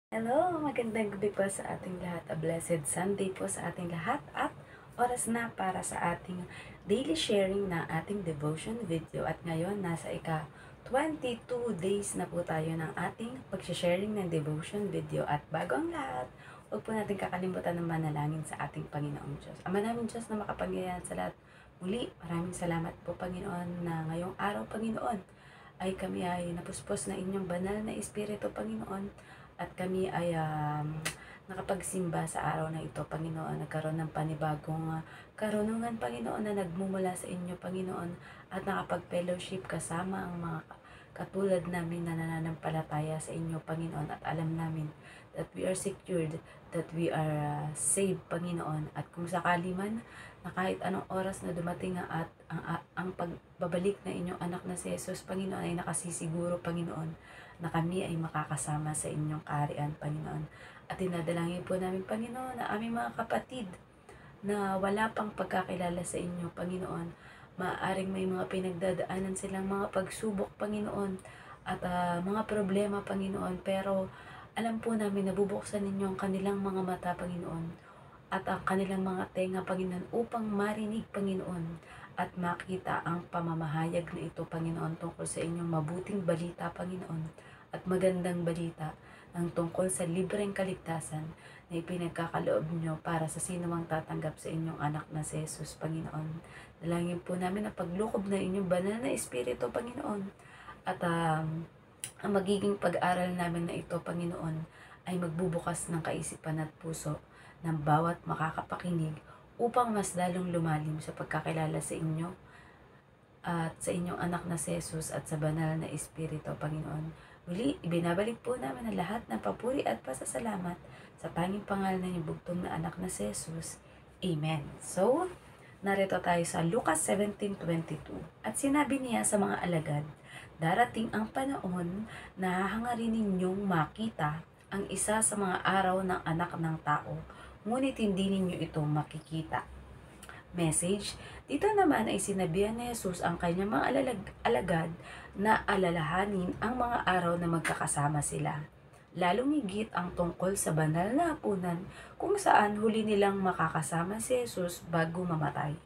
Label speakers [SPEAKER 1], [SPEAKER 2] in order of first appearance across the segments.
[SPEAKER 1] Hello! Magandang gabi po sa ating lahat. A blessed Sunday po sa ating lahat at oras na para sa ating daily sharing na ating devotion video. At ngayon, nasa ika-22 days na po tayo ng ating pag-sharing ng devotion video. At bago ang lahat, huwag po natin kakalimutan na manalangin sa ating Panginoong Diyos. Ama namin Diyos na makapangyarihan sa lahat. Muli, maraming salamat po Panginoon na ngayong araw Panginoon ay kami ay napuspos na inyong banal na Espiritu Panginoon at kami ay nakapagsimba sa araw na ito, Panginoon. Nagkaroon ng panibagong karunungan, Panginoon, na nagmumula sa inyo, Panginoon. At nakapag-fellowship kasama ang mga katulad namin na nananampalataya sa inyo, Panginoon. At alam namin that we are secured, that we are saved, Panginoon. At kung sakali man na kahit anong oras na dumating at ang pagbabalik na inyong anak na si Jesus, Panginoon, ay nakasisiguro, Panginoon, na kami ay makakasama sa inyong kaharian, Panginoon. At dinadalangin po namin, Panginoon, na aming mga kapatid na wala pang pagkakilala sa inyo, Panginoon. Maaaring may mga pinagdadaanan silang mga pagsubok, Panginoon, at mga problema, Panginoon. Pero alam po namin na bubuksan ninyo ang kanilang mga mata, Panginoon, at ang kanilang mga tenga, Panginoon, upang marinig, Panginoon, at makita ang pamamahayag na ito, Panginoon, tungkol sa inyong mabuting balita, Panginoon, at magandang balita ng tungkol sa libreng kaligtasan na ipinagkakaloob nyo para sa sino mang tatanggap sa inyong anak na si Jesus, Panginoon. Dalangin po namin ang paglukob na inyong banal na Espiritu, Panginoon, at ang magiging pag-aral namin na ito, Panginoon, ay magbubukas ng kaisipan at puso ng bawat makakapakinig upang mas lalong lumalim sa pagkakilala sa inyo at sa inyong anak na si Jesus at sa banal na Espiritu, Panginoon. Muli, ibinabalik po namin ang lahat ng papuri at pasasalamat sa tanging pangalan ng inyong bugtong na anak na si Jesus. Amen. So, narito tayo sa Lucas 17:22. At sinabi niya sa mga alagad, darating ang panahon na hahangarin ninyong makita ang isa sa mga araw ng anak ng tao, ngunit hindi ninyo ito makikita. Message, dito naman ay sinabihan ni Jesus ang kanyang mga alagad na alalahanin ang mga araw na magkakasama sila. Lalong higit ang tungkol sa banal na hapunan kung saan huli nilang makakasama si Jesus bago mamatay.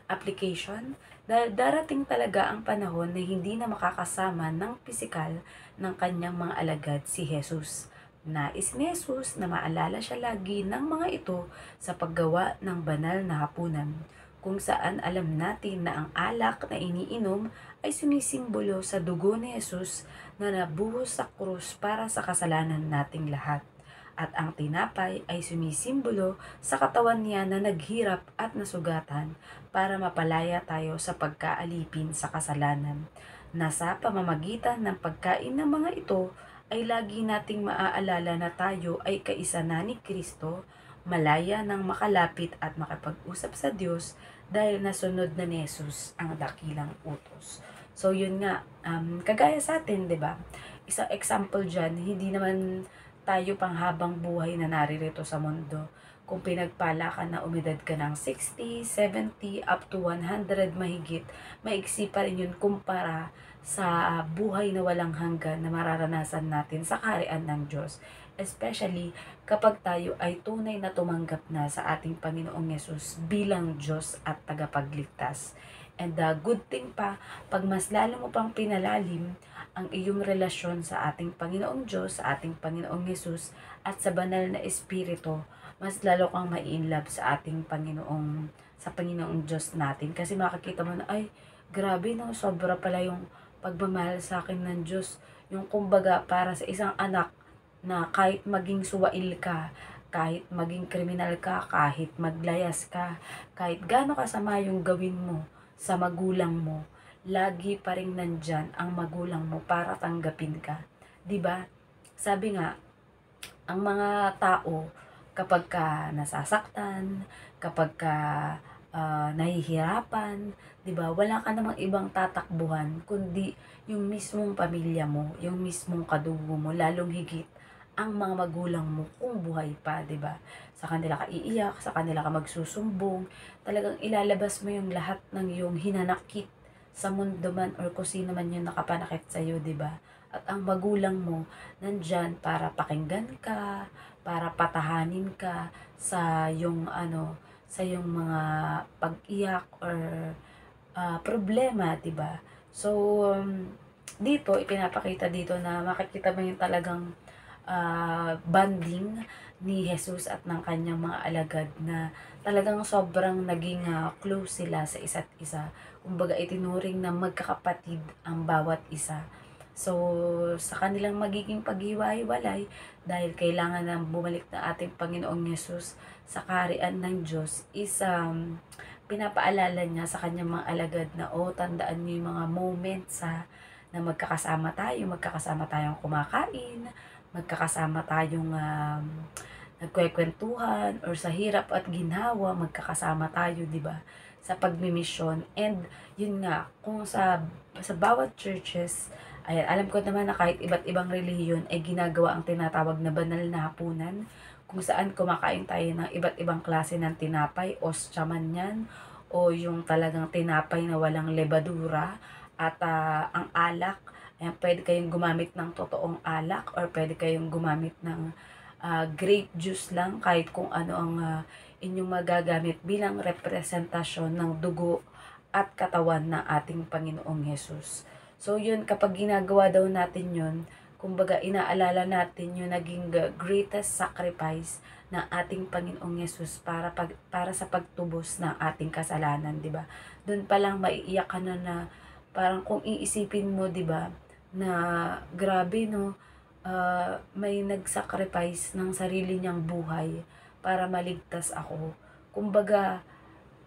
[SPEAKER 1] Application, dahil darating talaga ang panahon na hindi na makakasama ng pisikal ng kanyang mga alagad si Jesus. Nais ni Jesus na maalala siya lagi ng mga ito sa paggawa ng banal na hapunan, kung saan alam natin na ang alak na iniinom ay sumisimbolo sa dugo ni Jesus na nabuhos sa krus para sa kasalanan nating lahat. At ang tinapay ay sumisimbolo sa katawan niya na naghirap at nasugatan para mapalaya tayo sa pagkaalipin sa kasalanan. Na sa pamamagitan ng pagkain ng mga ito ay lagi nating maaalala na tayo ay kaisa na ni Kristo, malaya ng makalapit at makapag-usap sa Diyos dahil nasunod na ni Jesus ang dakilang utos. So yun nga, kagaya sa atin, 'di ba? Isang example diyan, hindi naman tayo pang habang buhay na naririto sa mundo. Kung pinagpala ka na umidad ka ng 60, 70, up to 100 mahigit, maiksi pa rin yun kumpara sa buhay na walang hanggan na mararanasan natin sa kaharian ng Diyos. Especially kapag tayo ay tunay na tumanggap na sa ating Panginoong Yesus bilang Diyos at tagapagligtas. And the good thing pa, pag mas lalo mo pang pinalalim ang iyong relasyon sa ating Panginoong Diyos, sa ating Panginoong Yesus, at sa banal na Espiritu, mas lalo kang mai-inlove sa ating sa Panginoong Diyos natin. Kasi makikita mo na, ay, grabe no, sobra pala yung pagmamahal sa akin ng Diyos. Yung kumbaga para sa isang anak na kahit maging suwail ka, kahit maging kriminal ka, kahit maglayas ka, kahit gaano kasama yung gawin mo sa magulang mo, lagi pa rin nandyan ang magulang mo para tanggapin ka. 'Di ba? Sabi nga, ang mga tao kapag ka nasasaktan, kapag ka nahihirapan, 'di ba? Wala ka namang ibang tatakbuhan kundi yung mismong pamilya mo, yung mismong kadugo mo, lalong higit ang mga magulang mo kung buhay pa, 'di ba? Sa kanila ka iiyak, sa kanila ka magsusumbong, talagang ilalabas mo yung lahat ng iyong hinanakit sa mundo man or kung sino man yung nakapanakit sa iyo, 'di ba? At ang magulang mo nandyan para pakinggan ka, para patahanin ka sa yung sa yung mga pag-iyak or problema, 'di ba? So, dito ipinapakita dito na makikita mo yung talagang bonding ni Jesus at ng kanyang mga alagad na talagang sobrang naging close sila sa isa't isa. Kumbaga itinuring na magkakapatid ang bawat isa. So, sa kanilang magiging paghiwa-hiwalay, dahil kailangan na bumalik na ating Panginoong Yesus sa kaharian ng Diyos, is pinapaalala niya sa kanyang mga alagad na, tandaan niyo yung mga moments na magkakasama tayong kumakain, magkakasama tayong nagkwekwentuhan, or sa hirap at ginhawa, magkakasama tayo, di ba? Sa pagmimisyon. And yun nga, kung sa bawat churches, ayan, alam ko naman na kahit iba't ibang relihiyon ay ginagawa ang tinatawag na banal na hapunan, kung saan kumakain tayo ng iba't ibang klase ng tinapay, ostya man yan, o yung talagang tinapay na walang lebadura, at ang alak, ayan, pwede kayong gumamit ng totoong alak, or pwede kayong gumamit ng grape juice lang, kahit kung ano ang inyong magagamit bilang representasyon ng dugo at katawan ng ating Panginoong Yesus. So yun, kapag ginagawa daw natin yun, kumbaga inaalala natin yung naging greatest sacrifice ng ating Panginoong Yesus para sa pagtubos ng ating kasalanan, 'di ba? Doon pa lang maiiyak ka na parang kung iisipin mo, 'di ba, na grabe no, may nag-sacrifice ng sarili niyang buhay para maligtas ako. Kumbaga,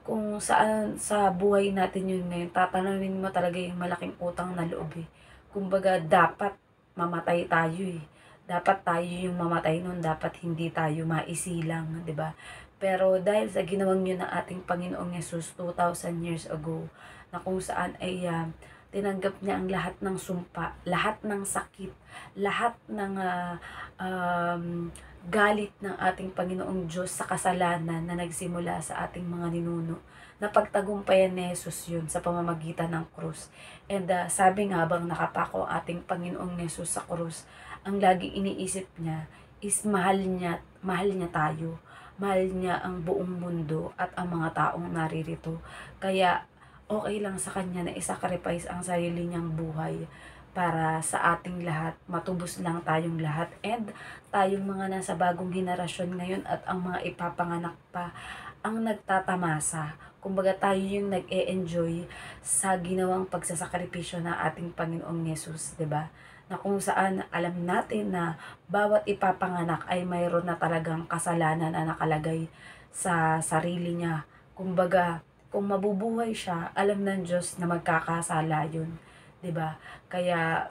[SPEAKER 1] kung saan sa buhay natin yun ngayon, tatanawin mo talaga yung malaking utang na loob eh. Kumbaga, dapat mamatay tayo eh. Dapat tayo yung mamatay nun, dapat hindi tayo maisilang, 'di ba? Pero dahil sa ginawang yun ng ating Panginoong Yesus 2,000 years ago, na kung saan ay tinanggap niya ang lahat ng sumpa, lahat ng sakit, lahat ng galit ng ating Panginoong Diyos sa kasalanan na nagsimula sa ating mga ninuno. Napagtagumpayan ni Jesus yun sa pamamagitan ng krus. And sabi nga, habang nakapako ang ating Panginoong Yesus sa krus, ang lagi iniisip niya is mahal niya tayo. Mahal niya ang buong mundo at ang mga taong naririto. Kaya okay lang sa kanya na isacrifice ang sarili niyang buhay para sa ating lahat, matubos lang tayong lahat, and tayong mga nasa bagong henerasyon ngayon at ang mga ipapanganak pa ang nagtatamasa. Kumbaga tayo yung nag-e-enjoy sa ginawang pagsasakripisyo ng ating Panginoong Yesus, 'di ba? Na kung saan alam natin na bawat ipapanganak ay mayroon na talagang kasalanan na nakalagay sa sarili niya. Kumbaga, kung mabubuhay siya, alam ng Diyos na magkakasala yun, 'di ba? Kaya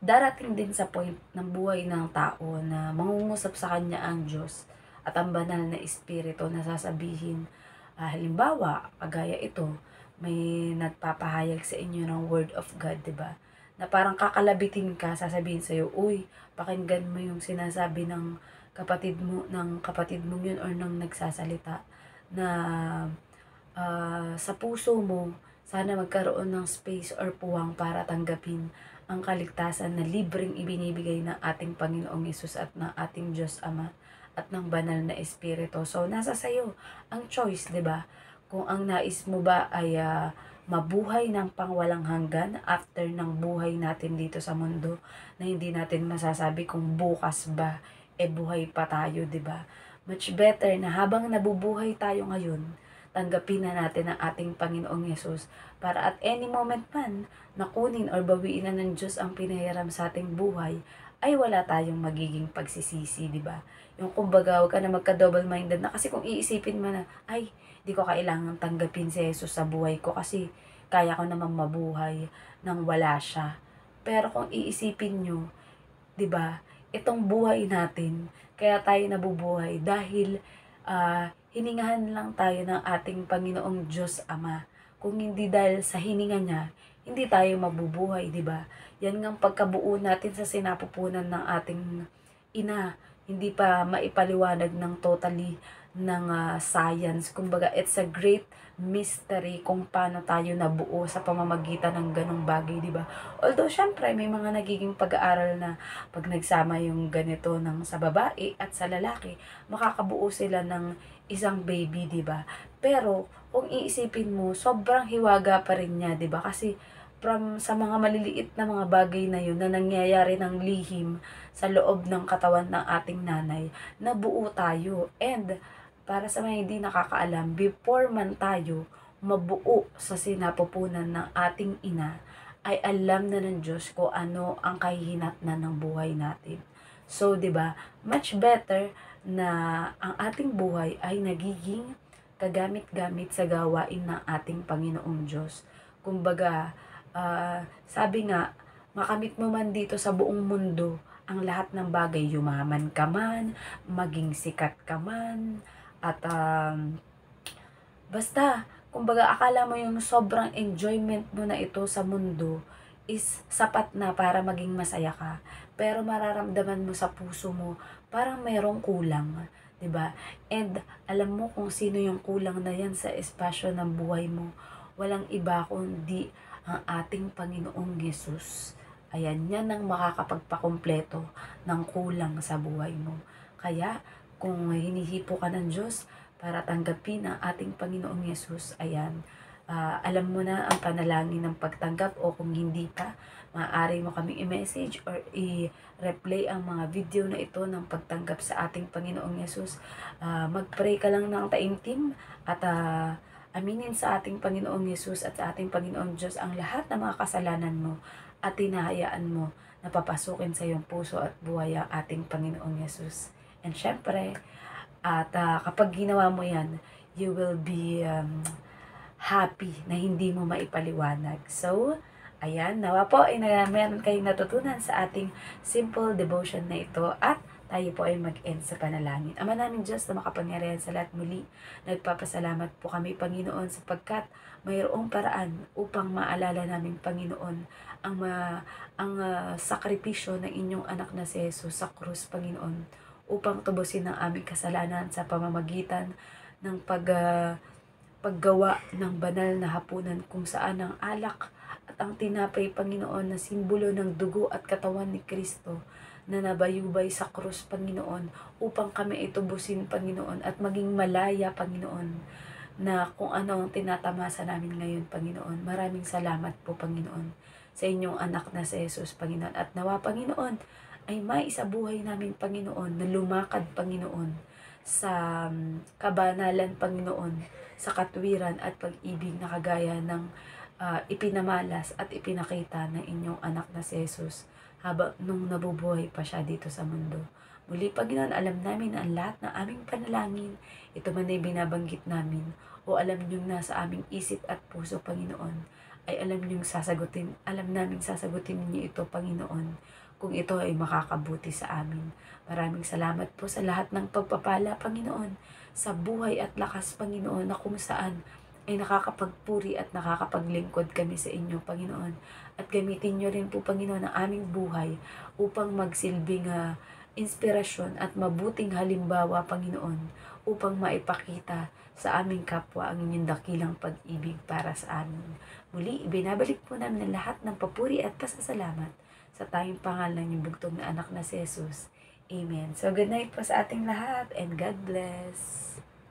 [SPEAKER 1] darating din sa point ng buhay ng tao na mangungusap sa kanya ang Diyos at ang banal na espiritu na sasabihin, halimbawa, kagaya ito, may nagpapahayag sa inyo ng word of God, 'di ba? Na parang kakalabitin ka, sasabihin sa iyo, "Uy, pakinggan mo yung sinasabi ng kapatid mo yun, or ng nagsasalita na sa puso mo, sana magkaroon ng space or puwang para tanggapin ang kaligtasan na libreng ibinibigay ng ating Panginoong Yesus at ng ating Diyos Ama at ng banal na Espiritu." So, nasa sayo ang choice, 'di ba? Kung ang nais mo ba ay mabuhay ng pangwalang hanggan after ng buhay natin dito sa mundo, na hindi natin masasabi kung bukas ba buhay pa tayo, 'di ba? Much better na habang nabubuhay tayo ngayon, tanggapin na natin ang ating Panginoong Yesus para at any moment man na kunin or bawiin na ng Diyos ang pinahiram sa ating buhay, ay wala tayong magiging pagsisisi, di ba? Yung kumbaga, huwag ka na magka-double-minded na, kasi kung iisipin mo na, ay, di ko kailangan tanggapin si Jesus sa buhay ko kasi kaya ko naman mabuhay nang wala siya. Pero kung iisipin nyo, di ba, itong buhay natin, kaya tayo nabubuhay dahil hiningahan lang tayo ng ating Panginoong Diyos Ama. Kung hindi dahil sa hininga niya, hindi tayo mabubuhay, di ba? Yan ngang pagkabuo natin sa sinapupunan ng ating ina, hindi pa maipaliwanag ng totally ng science. Kumbaga, it's a great mystery kung paano tayo nabuo sa pamamagitan ng ganong bagay, di ba? Although, syempre, may mga nagiging pag-aaral na pag nagsama yung ganito ng sa babae at sa lalaki, makakabuo sila ng isang baby, di ba? Pero, kung iisipin mo, sobrang hiwaga pa rin niya, di ba? Kasi, from sa mga maliliit na mga bagay na yun na nangyayari ng lihim sa loob ng katawan ng ating nanay, nabuo tayo. And para sa mga hindi nakakaalam, before man tayo mabuo sa sinapupunan ng ating ina, ay alam na ng Diyos kung ano ang kahihinatnan ng buhay natin. So, 'di ba? Much better na ang ating buhay ay nagiging kagamit-gamit sa gawain ng ating Panginoong Diyos. Kumbaga, sabi nga, makamit mo man dito sa buong mundo ang lahat ng bagay, yumaman ka man, maging sikat ka man, at basta, kumbaga akala mo yung sobrang enjoyment mo na ito sa mundo is sapat na para maging masaya ka. Pero mararamdaman mo sa puso mo, parang mayroong kulang. 'Di ba? And alam mo kung sino yung kulang na yan sa espasyo ng buhay mo. Walang iba kundi ang ating Panginoong Yesus. Ayan, yan ang makakapagpakumpleto ng kulang sa buhay mo. Kaya, kung hinihipo ka ng Diyos para tanggapin ang ating Panginoong Yesus, ayan, alam mo na ang panalangin ng pagtanggap, o kung hindi pa, maaari mo kaming i-message or i-replay ang mga video na ito ng pagtanggap sa ating Panginoong Yesus. Mag-pray ka lang ng taimtim at aminin sa ating Panginoong Yesus at sa ating Panginoong Diyos ang lahat ng mga kasalanan mo at hinahayaan mo na papasukin sa iyong puso at buhay ang ating Panginoong Yesus. And syempre, at kapag ginawa mo yan, you will be happy na hindi mo maipaliwanag. So, ayan, nawa po ay meron kayong natutunan sa ating simple devotion na ito, at tayo po ay mag-end sa panalangin. Ama namin Diyos na makapangyarihan sa lahat, muli, nagpapasalamat po kami, Panginoon, sapagkat mayroong paraan upang maalala namin, Panginoon, ang sakripisyo ng inyong anak na si Jesus sa krus, Panginoon, upang tubusin ang aming kasalanan sa pamamagitan ng paggawa ng banal na hapunan kung saan ang alak at ang tinapay, Panginoon, na simbolo ng dugo at katawan ni Kristo na nabayubay sa krus, Panginoon, upang kami itubusin, Panginoon, at maging malaya, Panginoon, na kung ano ang tinatamasa namin ngayon, Panginoon. Maraming salamat po, Panginoon, sa inyong anak na si Jesus, Panginoon. At nawa, Panginoon, ay maisabuhay namin, Panginoon, na lumakad, Panginoon, sa kabanalan, Panginoon, sa katwiran at pag-ibig na kagaya ng ipinamalas at ipinakita ng inyong anak na si Jesus habang nung nabubuhay pa siya dito sa mundo. Muli, Panginoon, alam namin na ang lahat ng aming panalangin, ito man ay binabanggit namin, o alam niyong nasa aming isip at puso, Panginoon, ay alam namin sasagutin niyo ito, Panginoon, kung ito ay makakabuti sa amin. Maraming salamat po sa lahat ng pagpapala, Panginoon, sa buhay at lakas, Panginoon, na kung saan ay nakakapagpuri at nakakapaglingkod kami sa inyo, Panginoon. At gamitin nyo rin po, Panginoon, ang aming buhay upang magsilbing inspirasyon at mabuting halimbawa, Panginoon, upang maipakita sa aming kapwa ang inyong dakilang pag-ibig para sa amin. Muli, binabalik po namin ang lahat ng papuri at pasasalamat sa tayong pangalan ng bugtong na anak na si Jesus. Amen. So, good night po sa ating lahat and God bless.